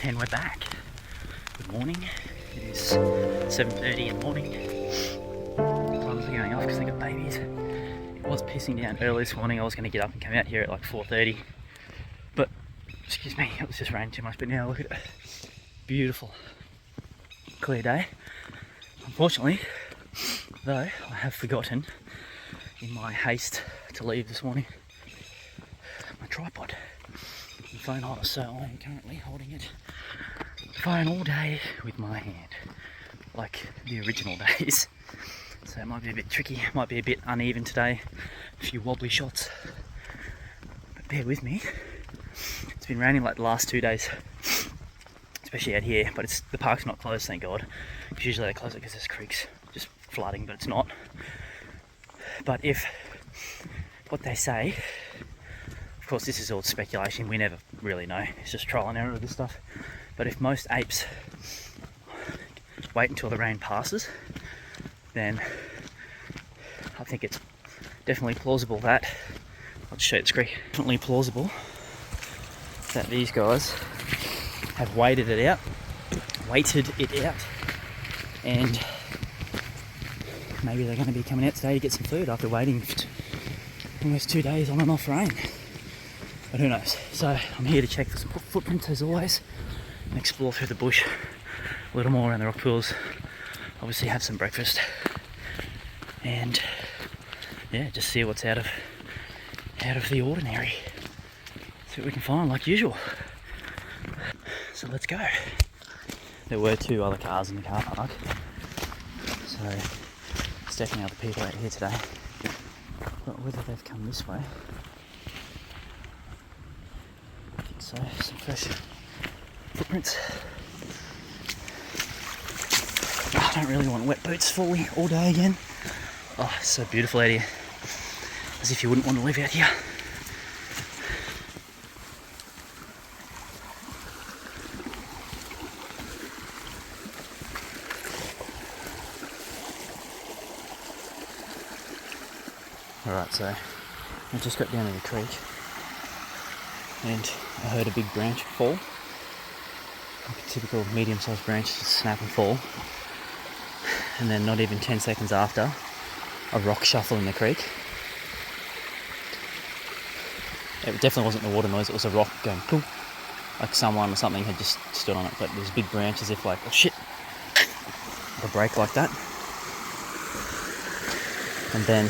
and we're back. Good morning. It is 7:30 in the morning. Alarms are going off because they got babies. It was pissing down early this morning. I was going to get up and come out here at like 4:30, but excuse me, it was just raining too much. But now look at it, beautiful, clear day. Unfortunately, though, I have forgotten in my haste to leave this morning my tripod and phone holder, so I am currently holding it phone all day with my hand, like the original days. So it might be a bit tricky, it might be a bit uneven today, a few wobbly shots, but bear with me. It's been raining like the last 2 days, especially out here, but the park's not closed, thank God, because usually they close it because there's creeks just flooding, but it's not. But if what they say, of course this is all speculation, we never really know, it's just trial and error of this stuff, but if most apes wait until the rain passes, then I think it's definitely plausible that, I'll just show you the screen, definitely plausible that these guys have waited it out, and maybe they're going to be coming out today to get some food after waiting almost 2 days on and off rain. But who knows? So I'm here to check for some footprints as always and explore through the bush a little more around the rock pools. Obviously have some breakfast and yeah, just see what's out of the ordinary. See what we can find like usual. So let's go. There were 2 other cars in the car park, so there's definitely other people out here today, but whether they've come this way, I think so. Some fresh footprints. Oh, I don't really want wet boots fully all day again. Oh, it's so beautiful out here, as if you wouldn't want to live out here. Alright, so I just got down to the creek and I heard a big branch fall, like a typical medium-sized branch, just snap and fall, and then not even 10 seconds after, a rock shuffle in the creek. It definitely wasn't the water noise, it was a rock going boom, like someone or something had just stood on it, but there's big branch as if like, oh shit, a break like that, and then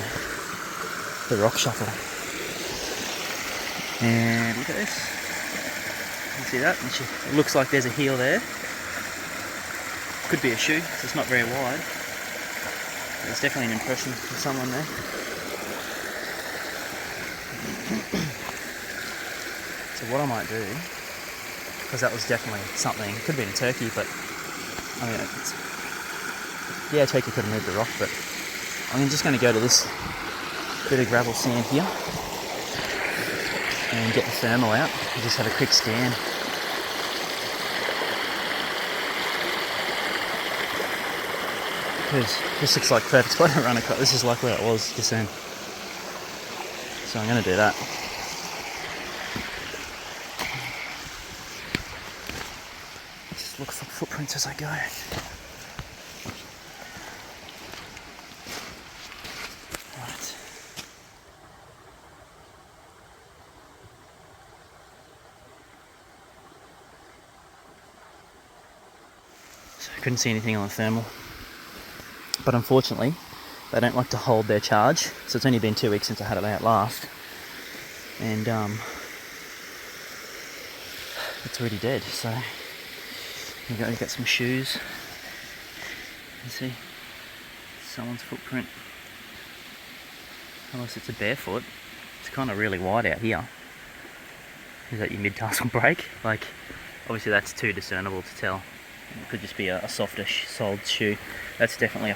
the rock shuffle. And look at this. You see that? It looks like there's a heel there. Could be a shoe, so it's not very wide. There's definitely an impression of someone there. So what I might do, because that was definitely something, it could have been a turkey, but I mean, yeah, a turkey could have moved the rock, but I'm just going to go to this bit of gravel sand here and get the thermal out and just have a quick scan. Because this looks like a perfect spot to run across. This is like where it was just then. So I'm going to do that. Just look for footprints as I go. Couldn't see anything on the thermal, but unfortunately they don't like to hold their charge, so it's only been 2 weeks since I had it out last, and it's already dead. So you got some shoes, you see someone's footprint, unless it's a barefoot. It's kind of really wide out here. Is that your mid-tarsal break? Like, obviously that's too discernible to tell. It could just be a softer soled shoe. That's definitely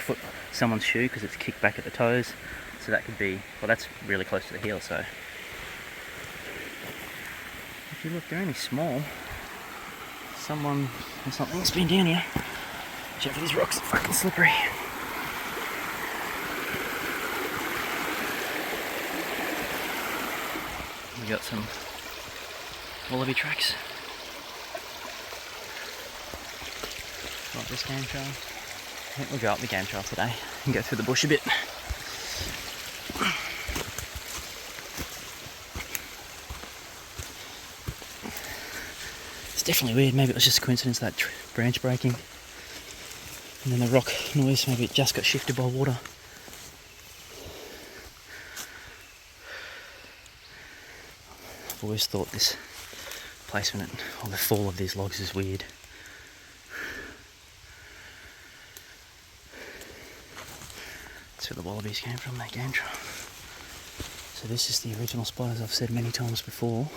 someone's shoe because it's kicked back at the toes. So that could be, well, that's really close to the heel. So if you look, they're only small. Someone or something's been down here. Check for these rocks, are fucking slippery. We got some wallaby tracks. Like this game trail. I think we'll go up the game trail today and go through the bush a bit. It's definitely weird. Maybe it was just a coincidence, that branch breaking. And then the rock noise, maybe it just got shifted by water. I've always thought this placement or the fall of these logs is weird. That's where the wallabies came from, that game trail. So this is the original spot, as I've said many times before.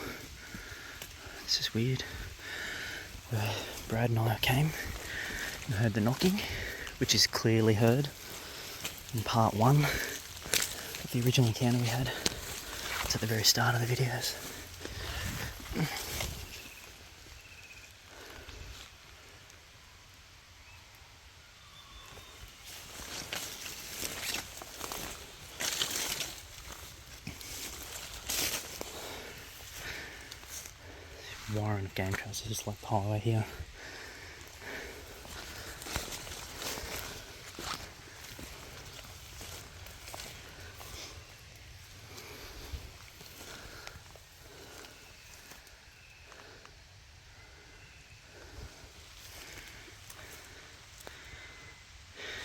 This is weird. Where Brad and I came and heard the knocking, which is clearly heard in part 1 of the original encounter we had. It's at the very start of the videos. Wiring of game trails is just like the highway here.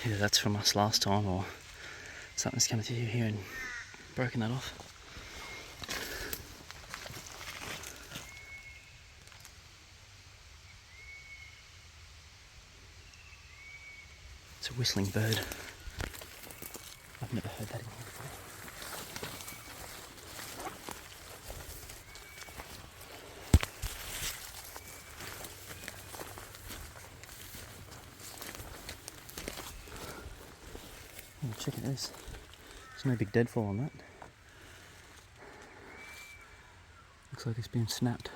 Either that's from us last time or something's come through here and broken that off. It's a whistling bird. I've never heard that in here before. Oh, check at this. There's no big deadfall on that. Looks like it's been snapped.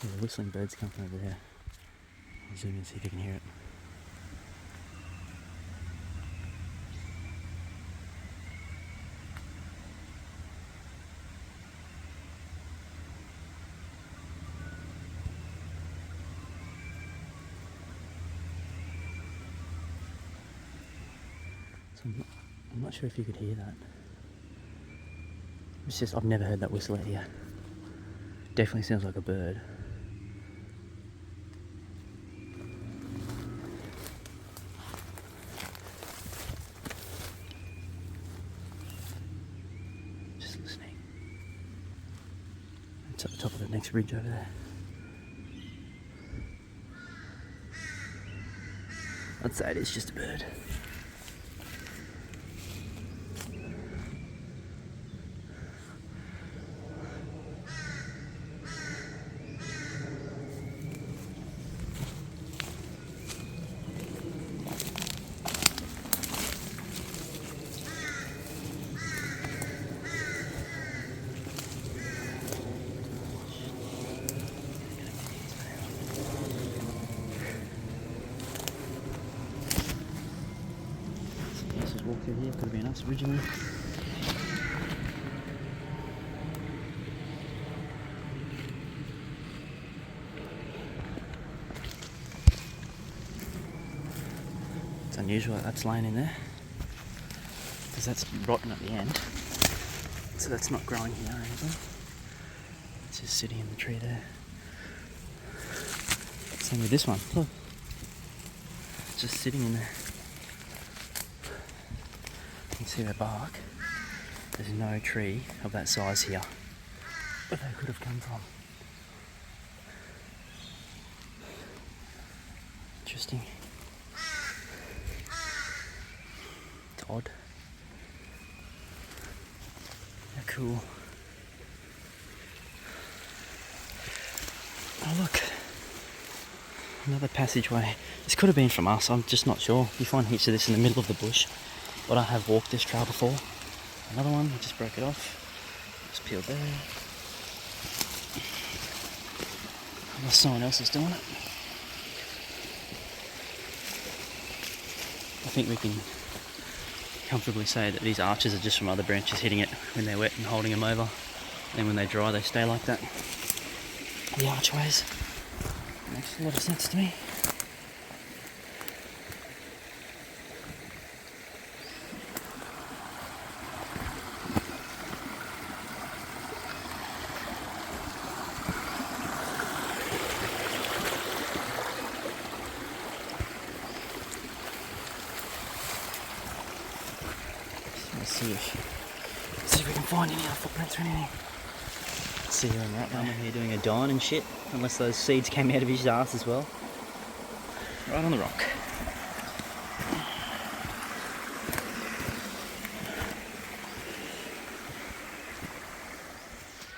The whistling bird's come from over there. I'll zoom in and see if you can hear it. So I'm not sure if you could hear that. It's just, I've never heard that whistle out here. Definitely sounds like a bird. Just listening. It's at the top of the next ridge over there. I'd say it is just a bird. Walk through here, could have been us originally. It's unusual that that's laying in there, because that's rotten at the end, so that's not growing here or anything. It's just sitting in the tree there. Same with this one, look. It's just sitting in there. You can see the bark. There's no tree of that size here, but they could have come from. Interesting. It's odd. How cool. Oh look, another passageway. This could have been from us, I'm just not sure. You find heaps of this in the middle of the bush, but I have walked this trail before. Another one, I just broke it off. Just peeled there. Unless someone else is doing it. I think we can comfortably say that these arches are just from other branches hitting it when they're wet and holding them over. Then when they dry, they stay like that. The archways. Makes a lot of sense to me. Let's see if we can find any other footprints or anything. See you in that moment here doing a dine and shit, unless those seeds came out of his ass as well. Right on the rock.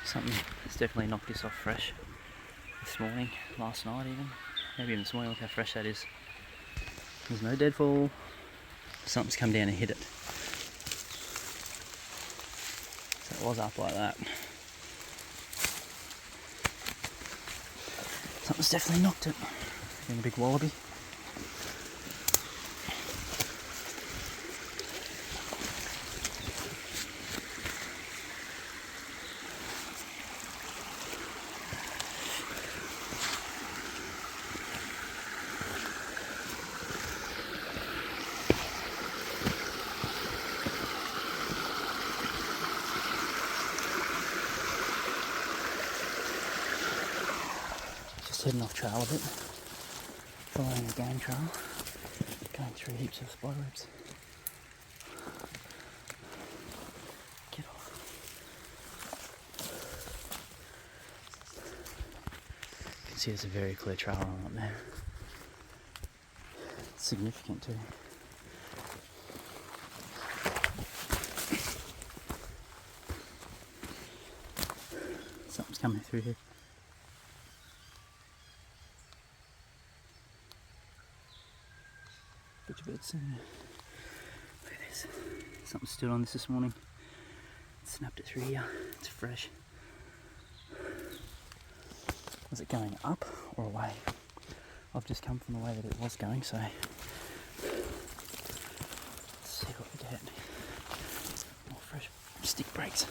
Something has definitely knocked this off fresh this morning, last night even. Maybe even this morning, look how fresh that is. There's no deadfall. Something's come down and hit it. So it was up like that. Something's definitely knocked it. Being a big wallaby. Heading off trail a bit, following the game trail, going through heaps of spider webs. Get off. You can see there's a very clear trail run up there. It's significant too. Something's coming through here. Bits in there. Look at this. Something stood on this morning. Snapped it through here. It's fresh. Was it going up or away? I've just come from the way that it was going, so let's see what we get. More fresh stick breaks.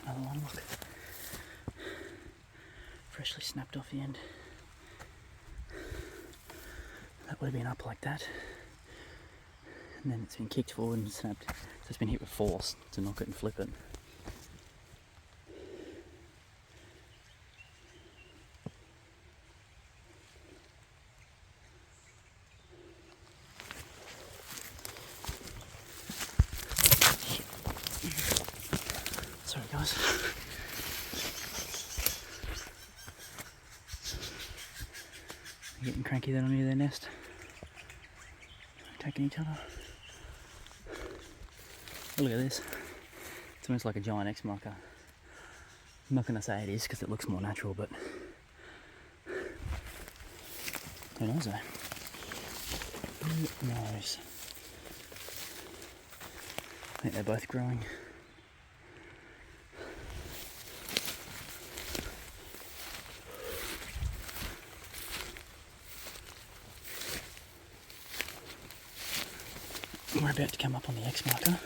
Another one, look. Freshly snapped off the end. That would have been up like that. And then it's been kicked forward and snapped. So it's been hit with force to knock it and flip it. Sorry guys. They're getting cranky then on near their nest. Attacking each other. Oh, look at this. It's almost like a giant X marker. I'm not going to say it is because it looks more natural, but who knows though? Who knows? I think they're both growing. We're about to come up on the X marker.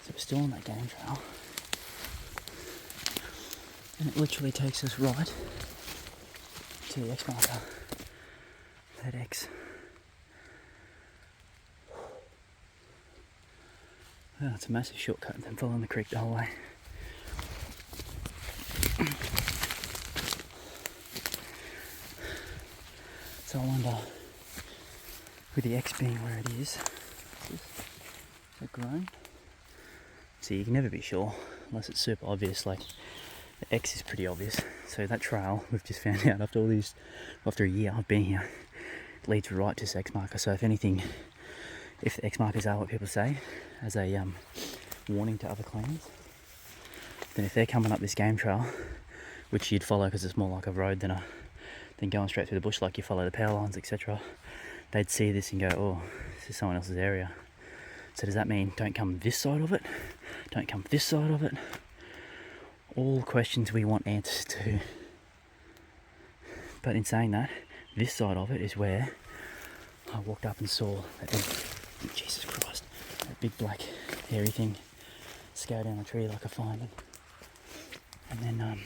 So we're still on that game trail. And it literally takes us right to the X marker. That X. Oh, it's a massive shortcut than following the creek the whole way. So I wonder, with the X being where it is it grown? See, you can never be sure unless it's super obvious. Like the X is pretty obvious. So that trail we've just found out after a year I've been here, leads right to this X marker. So if anything, if the X markers are what people say, as a warning to other clans, then if they're coming up this game trail, which you'd follow because it's more like a road than going straight through the bush like you follow the power lines, etc., they'd see this and go, oh, this is someone else's area. So does that mean don't come this side of it? Don't come this side of it? All questions we want answers to. But in saying that, this side of it is where I walked up and saw that big, Jesus Christ, that big black hairy thing scale down the tree like a find, and then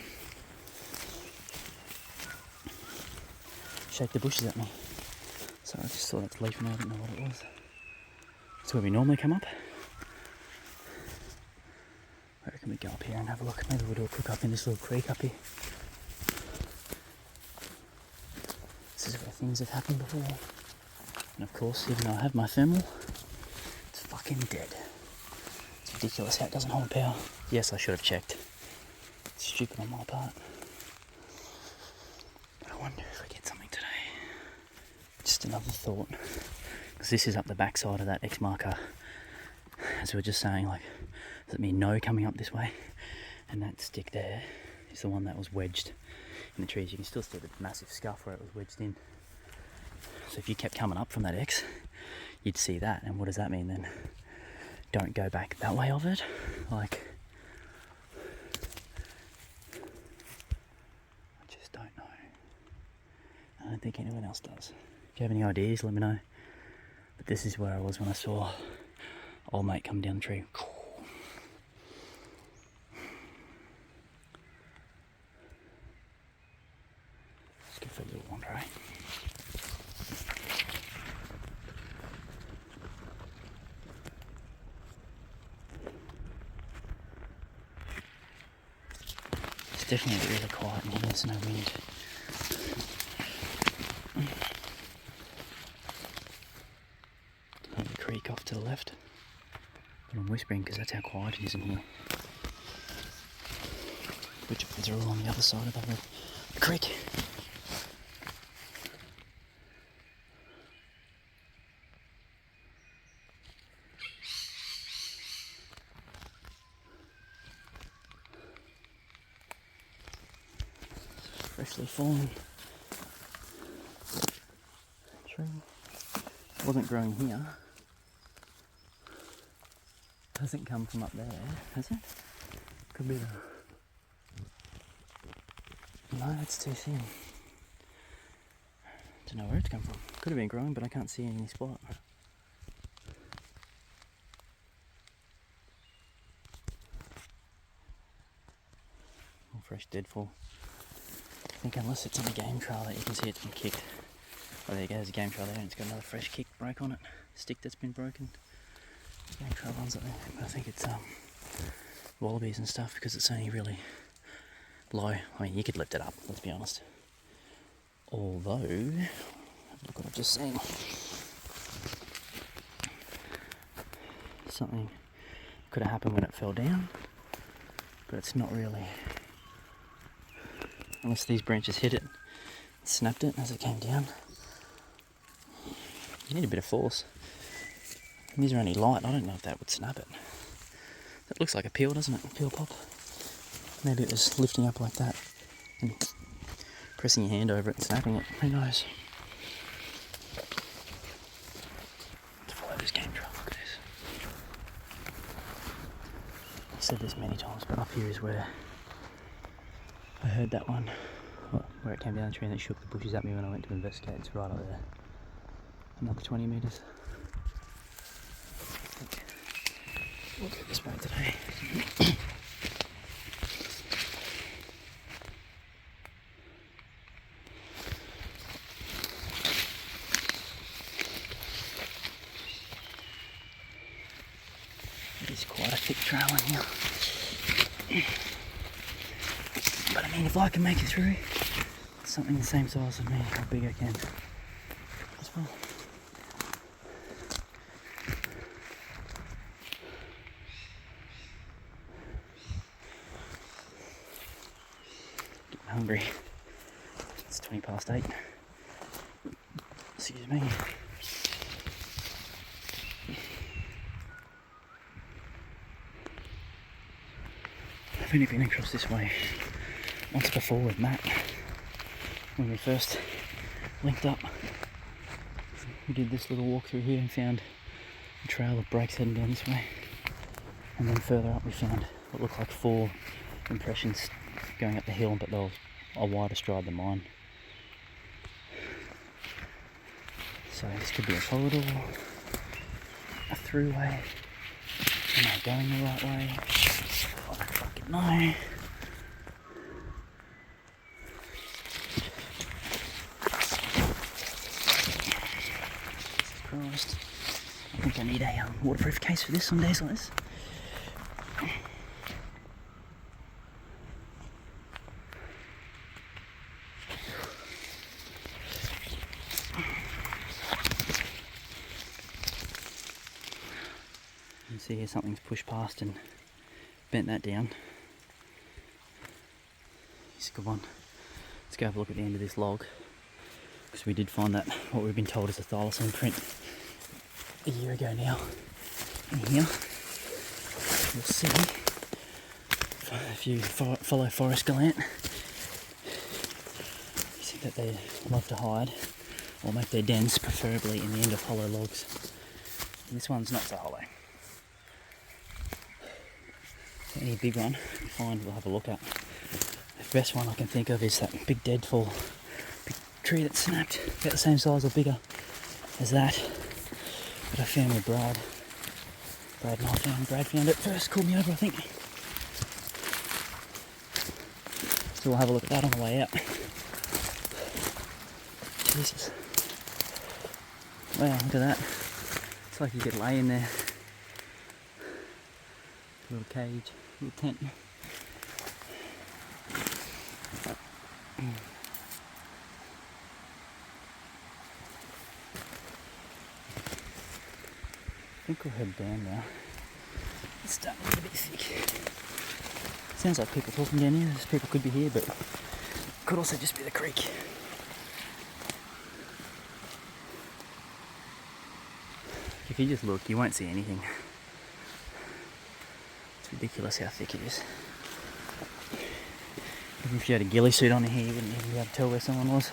shake the bushes at me. So I just saw that leaf and I didn't know what it was. That's where we normally come up. I reckon we go up here and have a look. Maybe we'll do a cook up in this little creek up here. This is where things have happened before. And of course, even though I have my thermal, it's fucking dead. It's ridiculous how it doesn't hold power. Yes, I should have checked. It's stupid on my part. But I wonder if I get something today. Just another thought. Because this is up the backside of that X marker. As we were just saying, like, does it mean no coming up this way? And that stick there is the one that was wedged in the trees. You can still see the massive scuff where it was wedged in. So if you kept coming up from that X, you'd see that. And what does that mean then? Don't go back that way of it? Like, I just don't know. I don't think anyone else does. If you have any ideas, let me know. But this is where I was when I saw old mate come down the tree. Let's go for a little wander, eh? It's definitely really quiet in here, there's no wind. Another creek off to the left. But I'm whispering because that's how quiet it is in here. Which birds are all on the other side of the creek. Freshly fallen tree. It wasn't growing here. Hasn't come from up there, has it? Could be the... No, it's too thin. Don't know where it's come from. Could have been growing, but I can't see any spot. All fresh deadfall. I think unless it's on a game trail that you can see it's been kicked. Oh, there you go, there's a game trail there and it's got another fresh kick break on it. Stick that's been broken. Game trail ones up there. But I think it's wallabies and stuff because it's only really low. I mean, you could lift it up, let's be honest. Although, look what I've just seen. Something could have happened when it fell down, but it's not really. Unless these branches hit it, snapped it as it came down. You need a bit of force. And these are only light, I don't know if that would snap it. That looks like a peel, doesn't it? A peel pop. Maybe it was lifting up like that and pressing your hand over it and snapping it. Who knows? Let's follow this game trail. Look at this. I've said this many times, but up here is where I heard that one. Where it came down the tree and it shook the bushes at me when I went to investigate. It's right up there. Another 20 metres. We'll go this way today. It is quite a thick trail in here. But I mean, if I can make it through, something the same size as me, how big I can as well. Getting hungry. It's 20 past 8. Excuse me. I've only been across this way once before with Matt when we first linked up. We did this little walk through here and found a trail of breaks heading down this way, and then further up we found what looked like 4 impressions going up the hill, but they were a wider stride than mine. So this could be a corridor, a throughway. Am I going the right way? I don't fucking know. Jesus Christ. I think I need a waterproof case for this on days like this. You can see here something's pushed past and bent that down. It's a good one. Let's go have a look at the end of this log, because we did find that what we've been told is a thylacine print a year ago now. In here, we'll see if you follow forest gallant, you see that they love to hide or make their dens, preferably in the end of hollow logs. And this one's not so hollow. Any big one we find, we'll have a look at. The best one I can think of is that big deadfall, big tree that snapped, about the same size or bigger as that I found with Brad. Brad and I found. Brad found it first, called me over I think. So we'll have a look at that on the way out. Jesus. Wow, look at that. It's like you could lay in there. Little cage, little tent. I think we'll head down now. It's starting to get a bit thick. Sounds like people talking down here. There's people could be here, but it could also just be the creek. If you just look, you won't see anything. It's ridiculous how thick it is. Even if you had a ghillie suit on here, you wouldn't even be able to tell where someone was.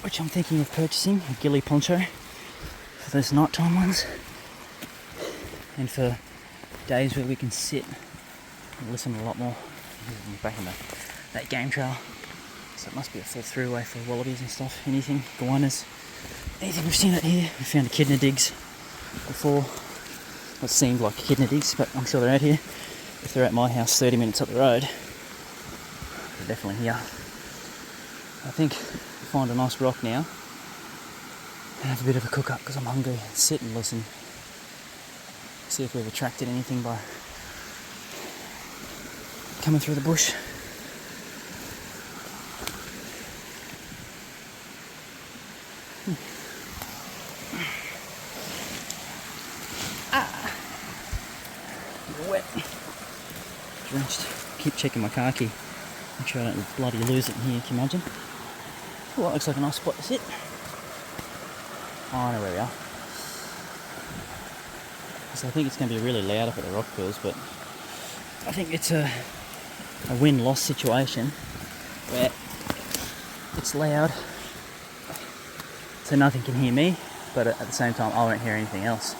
Which I'm thinking of purchasing, a ghillie poncho for those nighttime ones, and for days where we can sit and listen a lot more. Back in that game trail, so it must be a full throughway for wallabies and stuff. Anything, goannas, anything. We've seen it here. We found echidna digs before. What seemed like echidna digs, but I'm sure they're out here. If they're at my house 30 minutes up the road, they're definitely here. I think we'll find a nice rock now and have a bit of a cook up because I'm hungry. Sit and listen. See if we've attracted anything by coming through the bush. Wet. Drenched. Keep checking my car key. Make sure I don't bloody lose it in here, can you imagine? Oh, that looks like a nice spot to sit. Oh, I know where we are. So I think it's going to be really loud up at the rock pools, but I think it's a win-loss situation where it's loud, so nothing can hear me, but at the same time I won't hear anything else.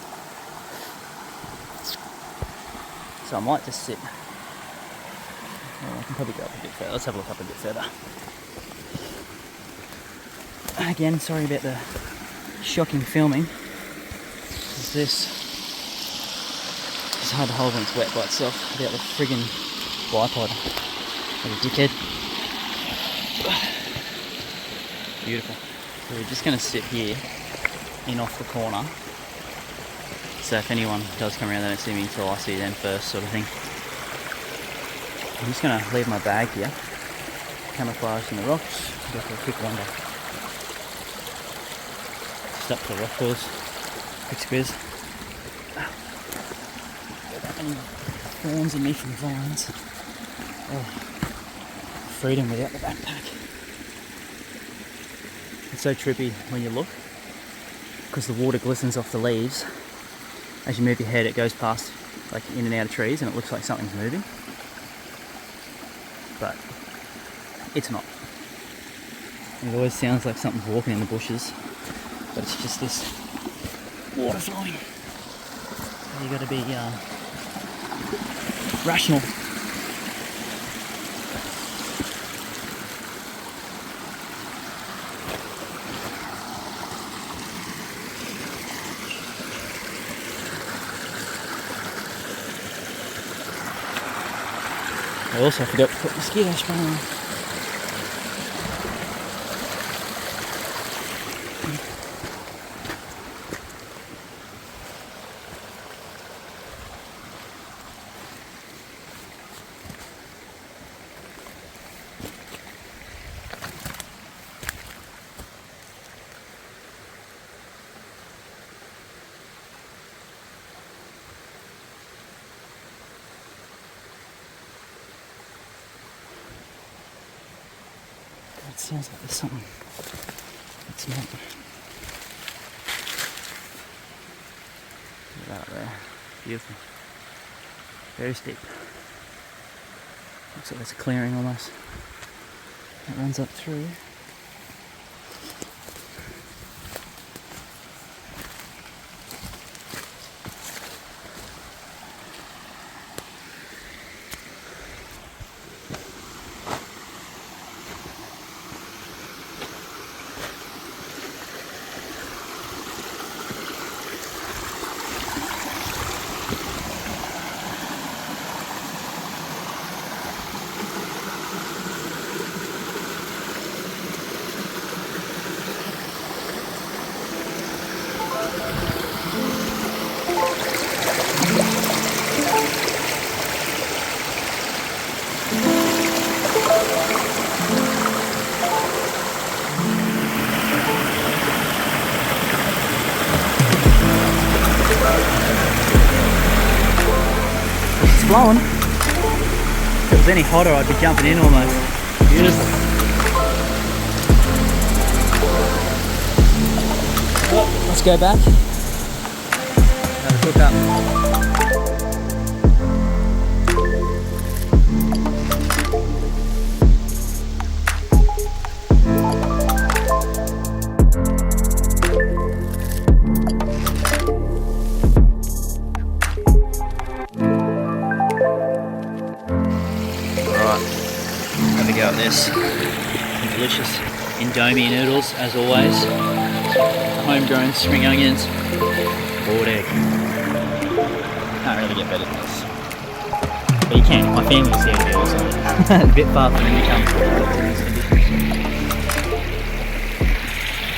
So I might just sit. Well, I can probably go up a bit further. Let's have a look up a bit further. Again, sorry about the shocking filming. It's hard to hold when it's wet by itself without the friggin' bipod. Like a dickhead. Beautiful. So we're just going to sit here in off the corner. So if anyone does come around, they don't see me until I see them first, sort of thing. I'm just going to leave my bag here, camouflage in the rocks, go for a quick wander. Just up to the rock pools, quick squiz. Got that many thorns in me from vines. Oh, freedom without the backpack. It's so trippy when you look, because the water glistens off the leaves. as you move your head, it goes past, like, in and out of trees, and it looks like something's moving. But it's not. It always sounds like something's walking in the bushes, but it's just this water flowing. So you got to be rational. I also forgot to put mosquito spray on. It sounds like there's something. It's not. Look at that up there. Beautiful. Very steep. Looks like there's a clearing almost. That runs up through. It's blowing. If it was any hotter, I'd be jumping in almost. Beautiful. Well, let's go back. Have a look up. Have a go at this. Some delicious Indomie noodles, as always. Homegrown spring onions, boiled egg. Can't really get better than this. But you can. My family's there to be awesome. A bit far from when you come.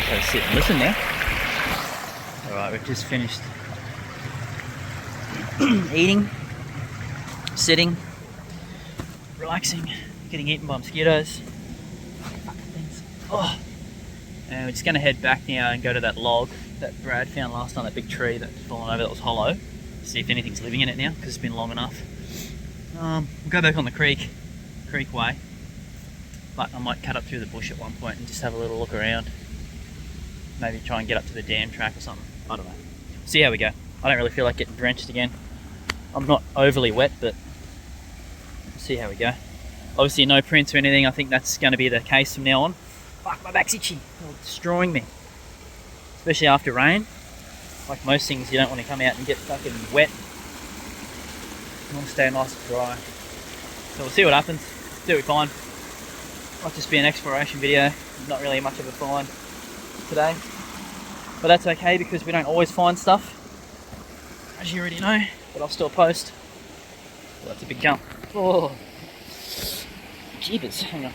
So sit and listen now. Alright, we've just finished eating, sitting, relaxing, getting eaten by mosquitoes. Oh. And we're just going to head back now and go to that log that Brad found last time, that big tree that's fallen over that was hollow. See if anything's living in it now, because it's been long enough. We'll go back on the creek way, but I might cut up through the bush at one point and just have a little look around. Maybe try and get up to the dam track or something. I don't know. See how we go. I don't really feel like getting drenched again. I'm not overly wet, but we'll see how we go. Obviously no prints or anything. I think that's going to be the case from now on. Fuck, my back's itchy. It's destroying me. Especially after rain. Like most things, you don't want to come out and get fucking wet. You want to stay nice and dry. So we'll see what happens. See what we find. Might just be an exploration video. Not really much of a find today. But that's okay because we don't always find stuff. As you already know. But I'll still post. Well, that's a big jump. Oh. Jeepers. Hang on.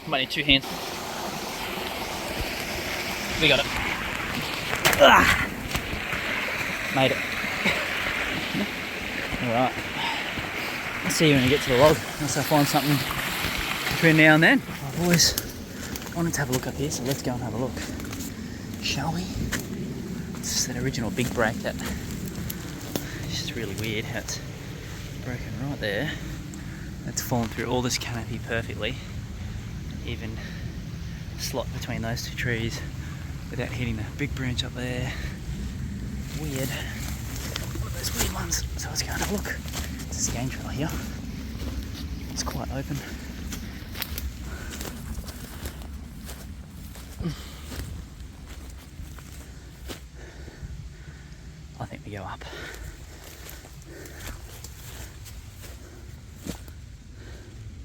Might need two hands. We got it. Ah! Made it. Alright. I'll see you when we get to the log, unless I find something between now and then. I've always wanted to have a look up here, so let's go and have a look. Shall we? It's that original big break that it's just really weird how it's broken right there. It's fallen through all this canopy perfectly. Even slot between those two trees without hitting the big branch up there. Weird. those weird ones. So let's go and have a look. There's a game trail here. It's quite open. I think we go up.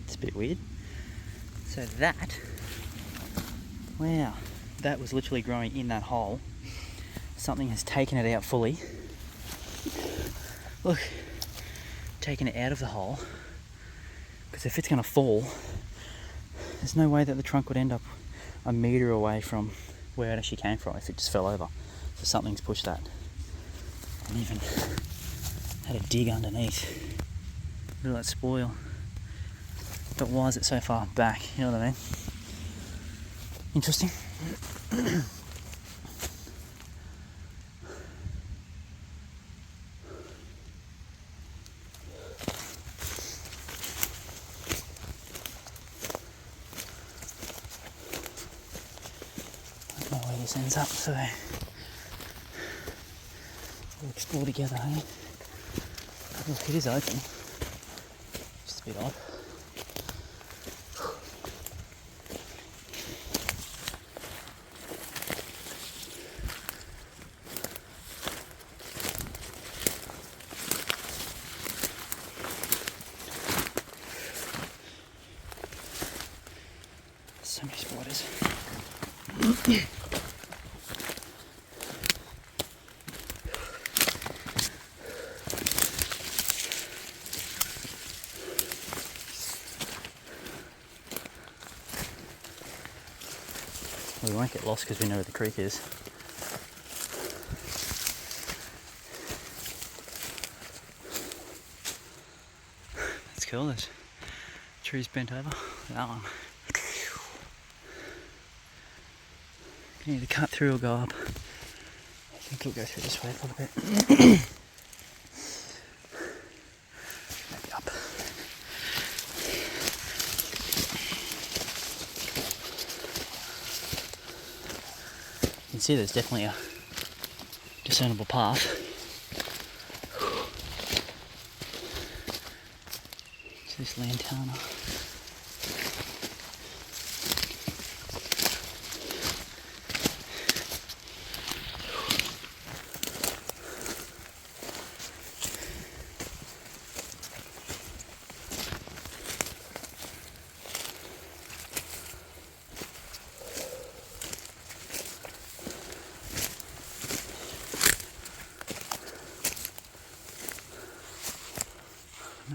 It's a bit weird. So that, wow, that was literally growing in that hole. Something has taken it out fully. Look, taken it out of the hole. Because if it's going to fall, there's no way that the trunk would end up a metre away from where it actually came from if it just fell over. So something's pushed that. And even had a dig underneath. Look at that spoil. But why is it so far back? You know what I mean? Interesting. I don't know where this ends up, so we'll explore together, hey? Look, it is open. Just a bit odd. So many spiders. We won't get lost because we know where the creek is. That's cool, there's trees bent over. That one. You need to cut through or go up. I think we'll go through this way a little bit. Maybe up. You can see there's definitely a discernible path. To this lantana.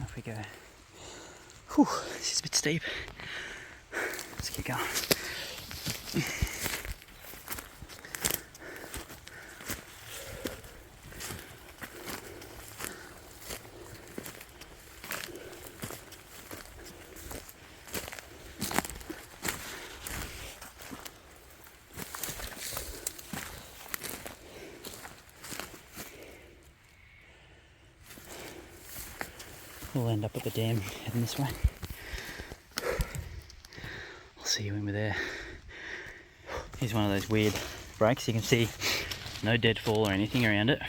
Off we go. Whew, this is a bit steep. Let's keep going. We'll end up at the dam heading this way. I'll see you when we're there. Here's one of those weird breaks. You can see no deadfall or anything around it.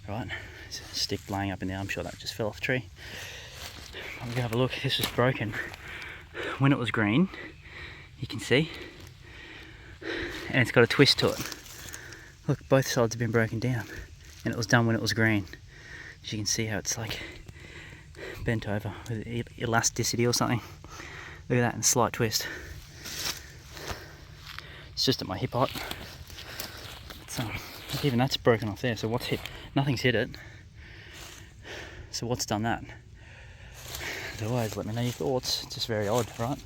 Right, there's a stick laying up in there. I'm sure that just fell off a tree. I'm gonna have a look. This was broken when it was green. You can see, and it's got a twist to it. Look, both sides have been broken down, and it was done when it was green. As you can see how it's like bent over with elasticity or something. Look at that, and a slight twist. It's just at my hip height. Even that's broken off there. So what's hit? Nothing's hit it. So what's done that? As always, let me know your thoughts. It's just very odd, right?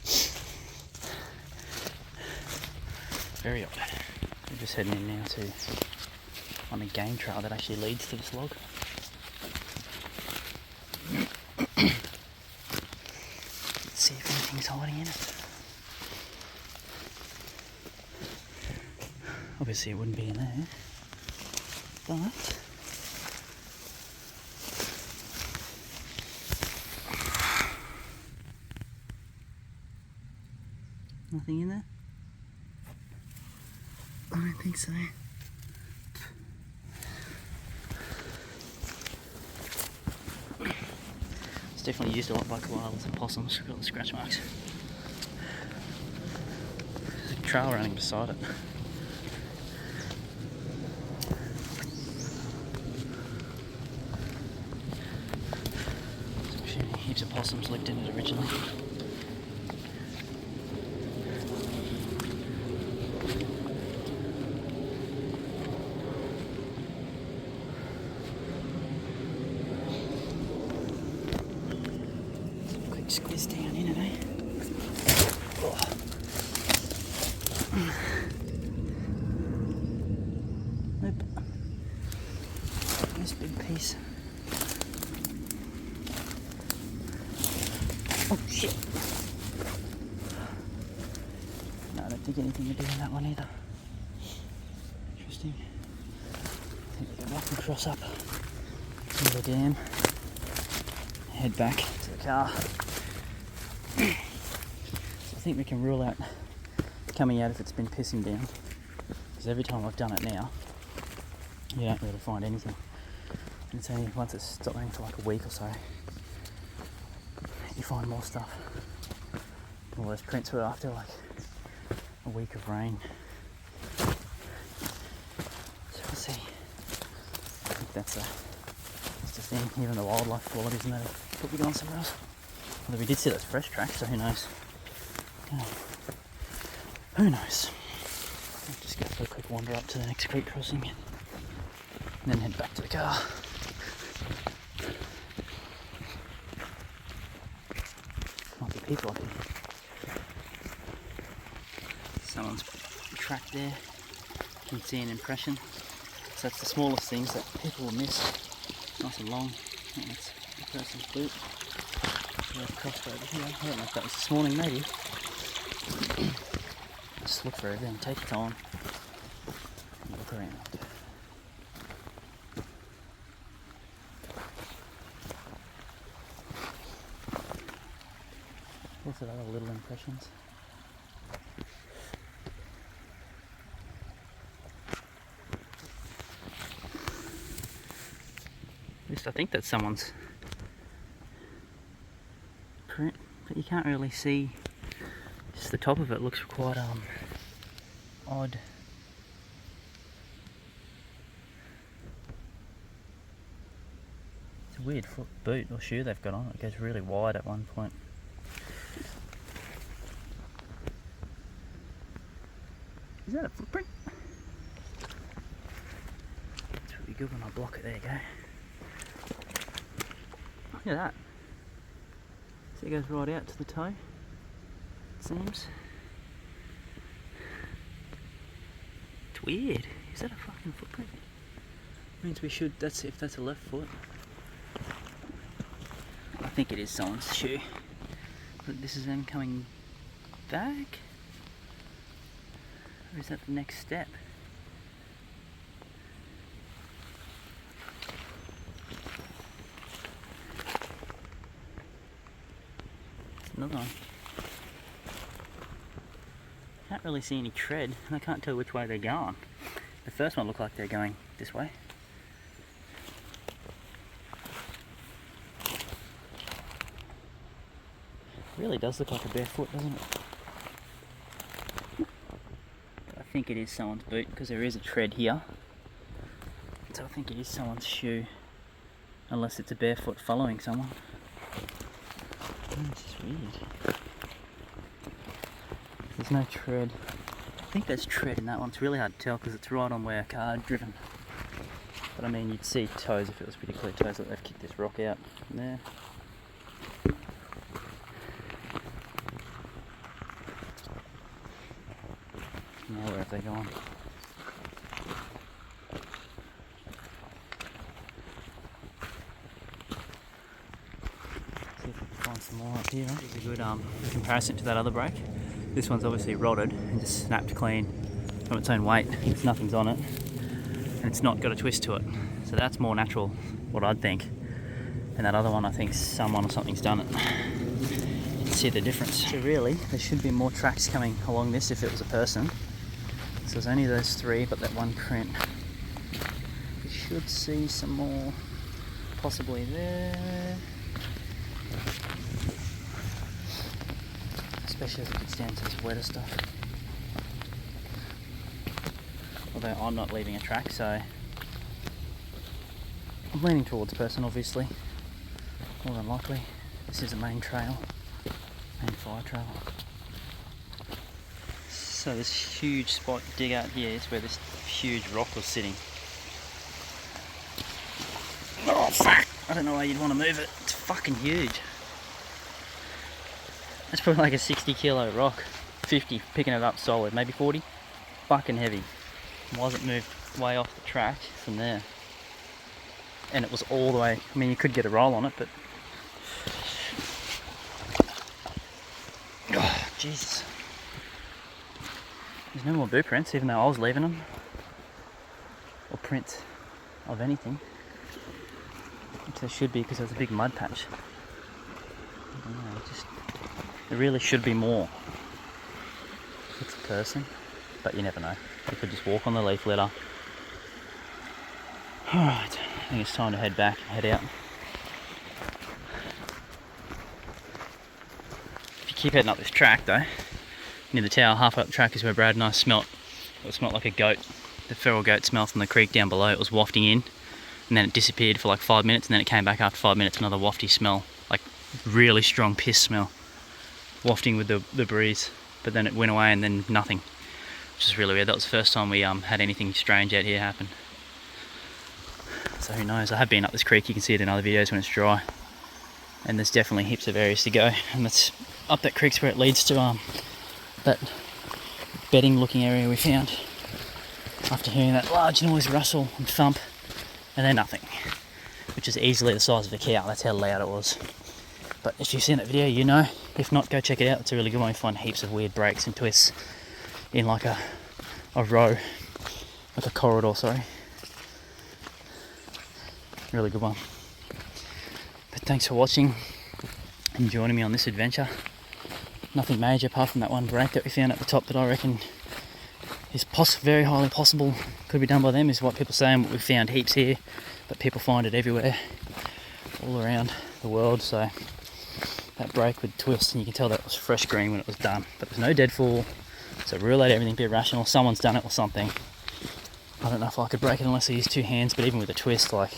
Very odd. We're just heading in now to on a game trail that actually leads to this log. Let's see if anything's hiding in it. Obviously it wouldn't be in there, but nothing in there? I don't think so. It's definitely used a lot by koalas and possums. Got all the scratch marks. There's a trail running beside it. Heaps of possums lived in it originally. Quick squeeze down in it, eh? Oh. Nope. Nice big piece. Oh shit! No, I don't think anything would do in that one either. Interesting. I think we'll go back and cross up to the dam. Head back to the car. So I think we can rule out coming out if it's been pissing down. Because every time I've done it now, you don't really find anything. And it's only once it's stopped raining for like a week or so, you find more stuff. All those prints were after like a week of rain. So we'll see. I think that's the thing. Even the wildlife quality isn't there. Probably going somewhere else. Although we did see those fresh tracks, so who knows? Oh. Who knows? I'll just go for a quick wander up to the next creek crossing and then head back to the car. Might be people up here. Someone's track there. You can see an impression. So that's the smallest things that people will miss. Nice and long. I think that's the person's boot. They've crossed over here. I don't know if that was this morning, maybe. Just look for everything, take your time, and look around. Also other little impressions. At least I think that's someone's print, but you can't really see. Just the top of it looks quite odd. It's a weird foot boot or shoe they've got on. It goes really wide at one point. Is that a footprint? It's pretty good when I block it. There you go. Look at that. So it goes right out to the toe. It seems. It's weird. Is that a fucking footprint? Means we should. That's if that's a left foot. I think it is someone's shoe. But this is them coming back. Or is that the next step? Another one. Can't really see any tread, and I can't tell which way they're going. The first one looked like they're going this way. It really does look like a bare foot, doesn't it? I think it is someone's boot because there is a tread here. So I think it is someone's shoe, unless it's a barefoot following someone. It's just weird. There's no tread. I think there's tread in that one. It's really hard to tell because it's right on where a car had driven. But I mean, you'd see toes if it was pretty clear toes. That they've kicked this rock out from there. Now where have they gone? See if we can find some more up here. It's a good comparison to that other brake. This one's obviously rotted and just snapped clean from its own weight. There's nothing's on it, and it's not got a twist to it. So that's more natural, what I'd think. And that other one, I think someone or something's done it. You can see the difference. So really, there should be more tracks coming along this if it was a person. So there's only those three, but that one print. We should see some more, possibly there. Especially as it gets down to this wetter stuff. Although I'm not leaving a track, so I'm leaning towards person, obviously. More than likely. This is the main trail, main fire trail. So this huge spot dig out here is where this huge rock was sitting. Oh fuck! I don't know why you'd want to move it. It's fucking huge. That's probably like a 60 kilo rock. 50, picking it up solid, maybe 40. Fucking heavy. Why has it moved way off the track from there? And it was all the way, I mean you could get a roll on it, but... Oh, Jesus. There's no more boot prints, even though I was leaving them. Or prints of anything. Which there should be, because there's a big mud patch. I don't know, there really should be more. It's a person, but you never know. You could just walk on the leaf litter. Alright, I think it's time to head back, head out. If you keep heading up this track though, near the tower, halfway up the track is where Brad and I smelt. It smelt like a goat. The feral goat smell from the creek down below. It was wafting in, and then it disappeared for like 5 minutes, and then it came back after 5 minutes, another wafty smell. Like really strong piss smell. Wafting with the breeze. But then it went away and then nothing. Which is really weird. That was the first time we had anything strange out here happen. So who knows. I have been up this creek, you can see it in other videos when it's dry. And there's definitely heaps of areas to go. And that's up that creek's where it leads to that bedding looking area we found. After hearing that large noise rustle and thump. And then nothing. Which is easily the size of a cow, that's how loud it was. But if you've seen that video, you know. If not, go check it out. It's a really good one. You find heaps of weird breaks and twists in like a row, like a corridor, sorry. Really good one. But thanks for watching and joining me on this adventure. Nothing major apart from that one break that we found at the top that I reckon is very highly possible. Could be done by them, is what people say, and we've found heaps here, but people find it everywhere, all around the world. So that break would twist, and you can tell that was fresh green when it was done. But there's no deadfall, so rule out everything, be rational. Someone's done it or something. I don't know if I could break it unless I use two hands, but even with a twist, like,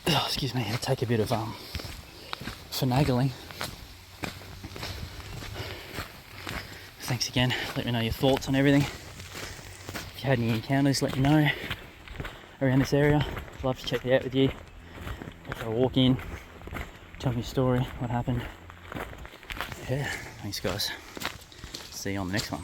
oh, excuse me, it'd take a bit of finagling. Thanks again. Let me know your thoughts on everything. If you had any encounters, let me know around this area. I'd love to check it out with you. If I walk in, tell me a story, what happened. Yeah, thanks guys. See you on the next one.